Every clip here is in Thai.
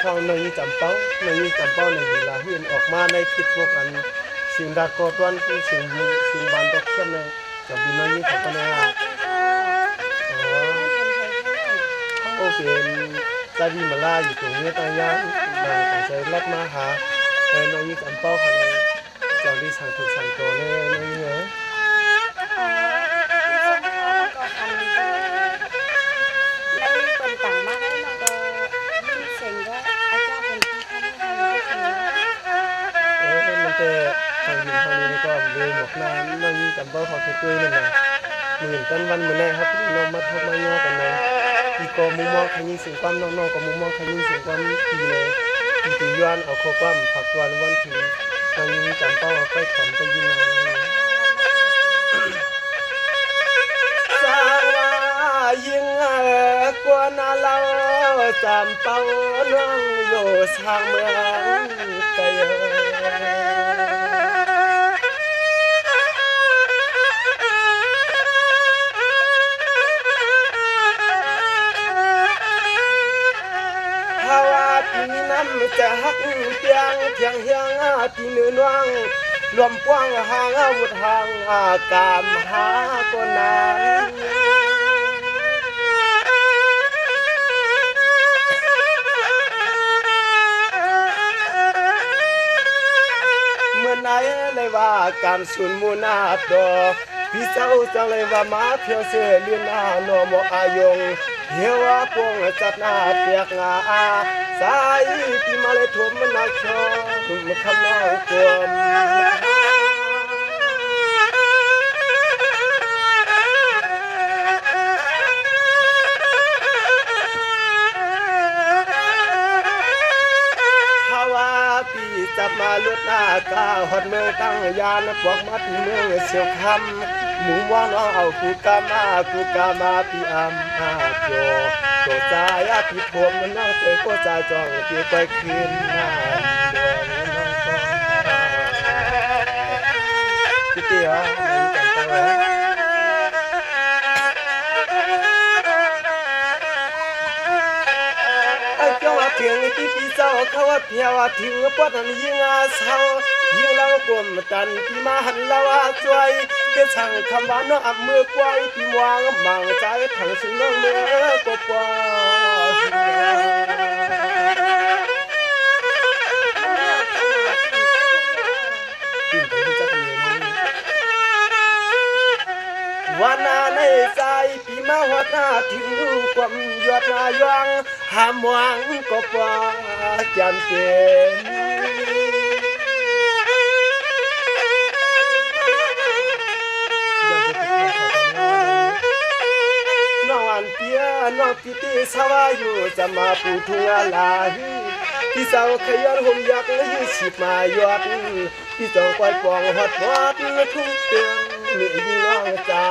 ของในจำเป้าในจำเป้าในเวลาเห็นออกมาในคิดพวกอันสิ่งดากอตวนคือสิ่งบานตกเข้มในจะบินในนี้เขาก็แน่โอเป็นตาดีมาล่าอยู่ตรงนี้ตายานมาแต่ใจรัดมาหาในนี้จำเป้าเขาในเจ้าที่สั่งถูกสั่งตัวในนี้เหรอก็เลยหมกน้ำมันจำเป้าเขาเคยนั่นนะหมื่นต้นวันมื้อแรกครับพี่น้องมาทบมาย่อกันนะอีกมุมมองขยิงสิ่งความน้องๆก็มุมมองขยิงสิ่งความดีเลยตีย้อนเอาโคความผักวันถึงมันยิงจำเป้าไปถอนไปยินนาสาวยิงกว่านาเราจำเป้าน้องอยู่ทางเมืองไกลจะหักเปียงเพียงเฮียงที่เนื้อนวงรวมกว้างห่างอาวุธห่างกามหาก็นานเมื่อไหนเลยว่าการสุนมูนาดอพี่เจ้าจังเลยว่ามาเพียวเสือเลียนหน้านอมอายงเหียวปวงจัดหน้าเปียกงาสายที่มาเลยท่วมมันนักชอทุ่มคำน้องกวมภาวะปีจับมาลุดหน้ากาหอดเมืองตั้งยานปอกมัดเมืองเสียวคำหมู่มองน้องเอากูกามาปีอำโยโตใจพี่ท่วมน้องเจอก็ใจจองพี่ไปคืนหน้าดวงน้องก็พี่เตี้ยมันจังตังไอ้จ้องเพียงที่พี่เจ้าเขาว่าเพียวถึงปวดยิงเศร้ายิงเรากลมตันพี่มาหันเราช่วยก็ช่างคำว่าน้องมือกวายพี่วางมังใจทั้งสิ่งน้องมือกปอวันในใจพี่มาหัวหน้าถึงความยอดนายองหามหวังก็ปอจำเป็นน้องพี่ตีสาวอยู่จะมาปูทุ่งลาพี่สาวขยันห่มยักษ์ยืดฉีดมายอดพี่จองควายปองหอดวัดทุ่งเตือนมียิ่งน้องจำ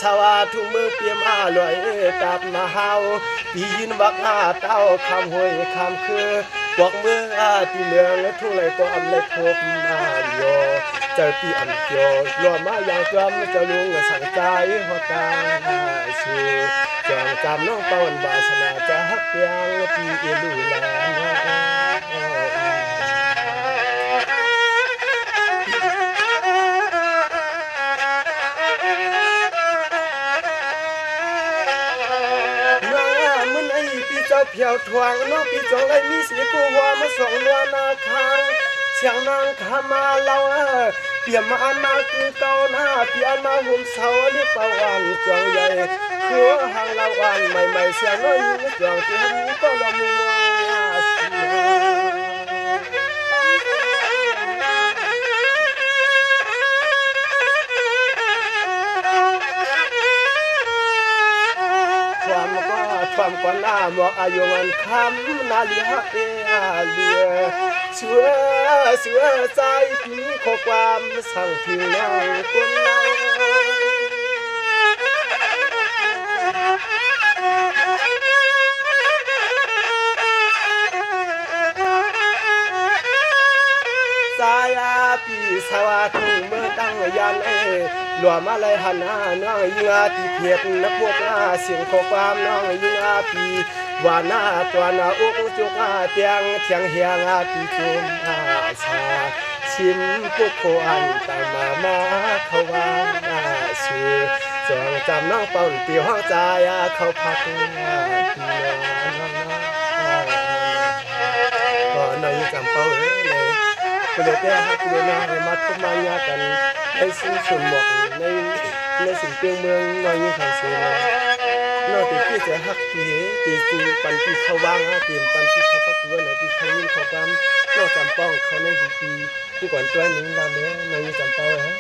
สาวทุ่งเมืองเปียมาลอยตับมาเฮาปียินบักเต้าคำห้วยคำคือบอกเมืองที่เมืองทุ่งไหลก็อำเลยพบมาโยเจ้าที่อันเกียวรอมาอย่างจอมเจ้าลุงสั่งใจหัวตาชูจองจำน้องเป้าบาสนาจะฮักเปียงที่เอลูแลเพียวทวงน้องพี่จงเลยมีสีกูหัวมาส่งนวลนาคางเสียงนางขามาเราเปี่ยมมาอันมาคือเก่าหน้าเปี่ยมมาหุ่มเสาเรียกประวันจองใหญ่หัวหางเราวันใหม่ๆเสียงน้อยจองที่หันก็ลมมัวความก่อนหน้าหมอกอายุมันคำนาลีฮักเอเลียเชื่อใจพี่ข้อความสั่งถึงน้องคนเรา ส ายาปีสวัสดิ์เมื่อตั้งยันหลวมาเลยหันหน้าน้องยิงอาตีเพียรนักบวกหน้าเสียงขอความน้องยิงอาปีวานาตัวนาอกจุกอาเตียงเทียงเฮียงอาปีจุมอาชาชิมปุกโคอันตามาเขาว่าชื่อจองจำน้องเป่าเตียวห้องใจเขาพักพี่น้องก็ในจำเป่าเลยก็เลยได้ฮักเรียนให้มาทุกมายากันในสิ่งส่วนหมอกในสิ่งเปียงเมืองน้อยยิ่งเขาเสียนอกจากที่จะฮักที่ตีสูปันที่เขาว่างเตรียมปันที่เขาพักตัวไหนที่เขายิ่งเขากำนอกจำเป้าเขาในหูปีผู้ก่อนตัวนี้ลาเนี้ยน้อยยิ่งจำเป้าฮะ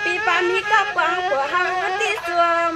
ปีปามีกับกวางผัวเฮาที่สวม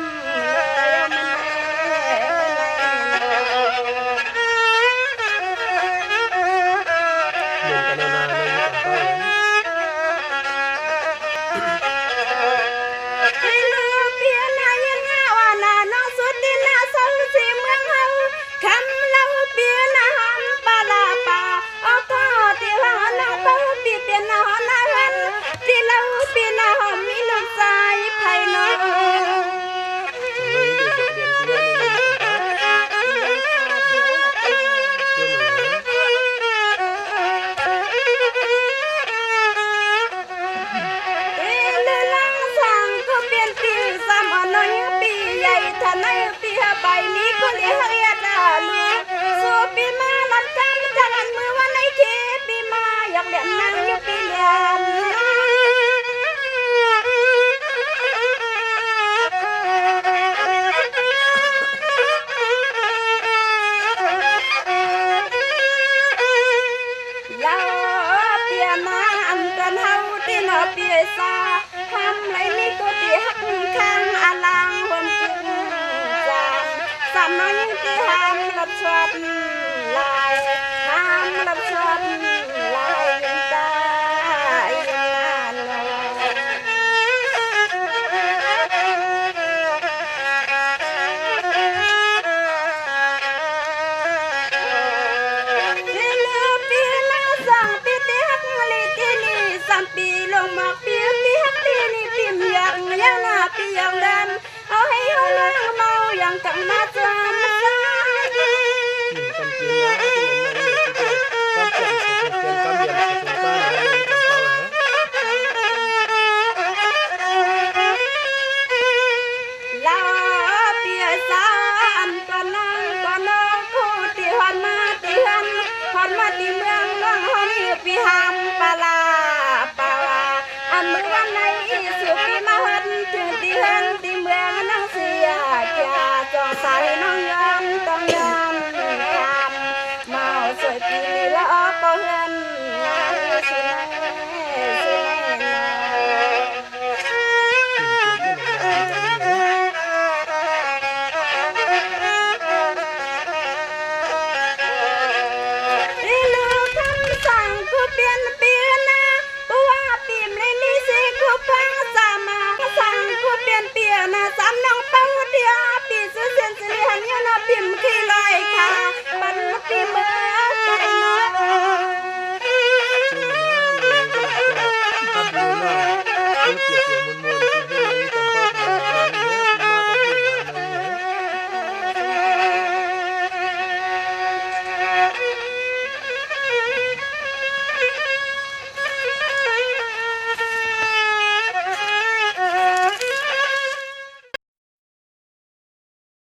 ดลายห้ามรับชดลายยินตายยินนานที่เหลือปีละ2ปีเตียกลิที่นี่3ปีลงมาปีปีนี่ปีมยังหน้าปียังดำเอาให้เฮาเลิกเมายังกังมาจำมาซา กันเปลี่ยนนะที่มันมันเนี่ยที่เดียวกันเปลี่ยนกันเปลี่ยนสุภาพนะมันกับเขาฮะ ลาเปียสามปะนังปะนอคู่ที่ฮอนมาที่หันฮอนมาที่เมืองน้องฮอนปีหามปะลาปะวาอันเมื่อวันไหนสุปีมาเฮ